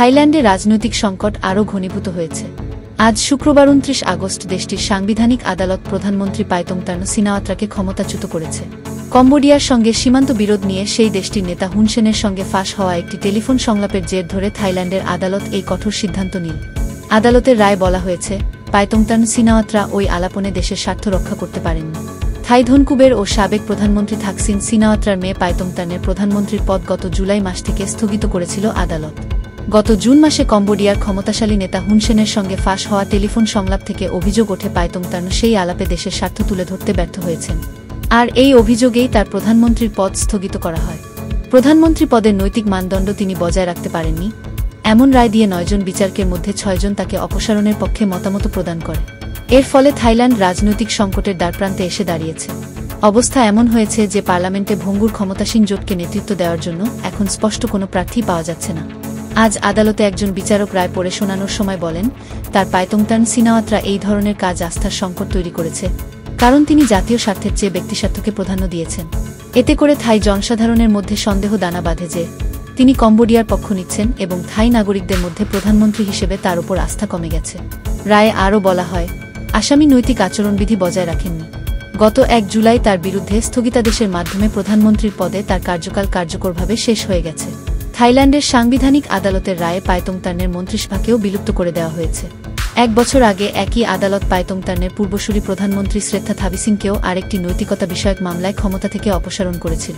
থাইল্যান্ডে রাজনৈতিক সংকট আরও ঘনীভূত হয়েছে। আজ শুক্রবার ২৯ আগস্ট দেশটির সাংবিধানিক আদালত প্রধানমন্ত্রী পাইতোংটার্ন সিনাওয়াত্রাকে ক্ষমতাচ্যুত করেছে। কম্বোডিয়ার সঙ্গে সীমান্ত বিরোধ নিয়ে সেই দেশটির নেতা হুন সেনের সঙ্গে ফাঁস হওয়া একটি টেলিফোন সংলাপের জের ধরে থাইল্যান্ডের আদালত এই কঠোর সিদ্ধান্ত নিল। আদালতের রায় বলা হয়েছে, পাইতোংটার্ন সিনাওয়াত্রা ওই আলাপনে দেশের স্বার্থ রক্ষা করতে পারেননি। থাইধনকুবের ও সাবেক প্রধানমন্ত্রী থাকসিন সিনাওয়াত্রার মেয়ে পাইতোংটার্নের প্রধানমন্ত্রীর পদ গত জুলাই মাস থেকে স্থগিত করেছিল আদালত। গত জুন মাসে কম্বোডিয়ার ক্ষমতাশালী নেতা হুন সেনের সঙ্গে ফাঁস হওয়া টেলিফোন সংলাপ থেকে অভিযোগ ওঠে পাইতোংটার্ন সেই আলাপে দেশের স্বার্থ তুলে ধরতে ব্যর্থ হয়েছেন। আর এই অভিযোগেই তার প্রধানমন্ত্রীর পদ স্থগিত করা হয়। প্রধানমন্ত্রী পদের নৈতিক মানদণ্ড তিনি বজায় রাখতে পারেননি, এমন রায় দিয়ে ৯ জন বিচারকের মধ্যে ৬ জন তাকে অপসারণের পক্ষে মতামত প্রদান করে। এর ফলে থাইল্যান্ড রাজনৈতিক সংকটের দ্বারপ্রান্তে এসে দাঁড়িয়েছে। অবস্থা এমন হয়েছে যে পার্লামেন্টে ভঙ্গুর ক্ষমতাসীন জোটকে নেতৃত্ব দেওয়ার জন্য এখন স্পষ্ট কোনো প্রার্থী পাওয়া যাচ্ছে না। আজ আদালতে একজন বিচারক রায় পড়ে শোনানোর সময় বলেন, তার পাইতোংটার্ন সিনাওয়াত্রা এই ধরনের কাজ আস্থার সংকট তৈরি করেছে, কারণ তিনি জাতীয় স্বার্থের চেয়ে ব্যক্তিস্বার্থকে প্রাধান্য দিয়েছেন। এতে করে থাই জনসাধারণের মধ্যে সন্দেহ দানা বাঁধে যে তিনি কম্বোডিয়ার পক্ষ নিচ্ছেন এবং থাই নাগরিকদের মধ্যে প্রধানমন্ত্রী হিসেবে তার উপর আস্থা কমে গেছে। রায়ে আরও বলা হয়, আসামি নৈতিক আচরণবিধি বজায় রাখেননি। গত ১ জুলাই তার বিরুদ্ধে স্থগিতাদেশের মাধ্যমে প্রধানমন্ত্রীর পদে তার কার্যকাল কার্যকরভাবে শেষ হয়ে গেছে। থাইল্যান্ডের সাংবিধানিক আদালতের রায়ে পাইতোংটার্নের মন্ত্রিসভাকেও বিলুপ্ত করে দেওয়া হয়েছে। ১ বছর আগে একই আদালত পাইতোংটার্নের পূর্বসূরি প্রধানমন্ত্রী শ্রেথা থাবিসিনকেও আরেকটি নৈতিকতা বিষয়ক মামলায় ক্ষমতা থেকে অপসারণ করেছিল।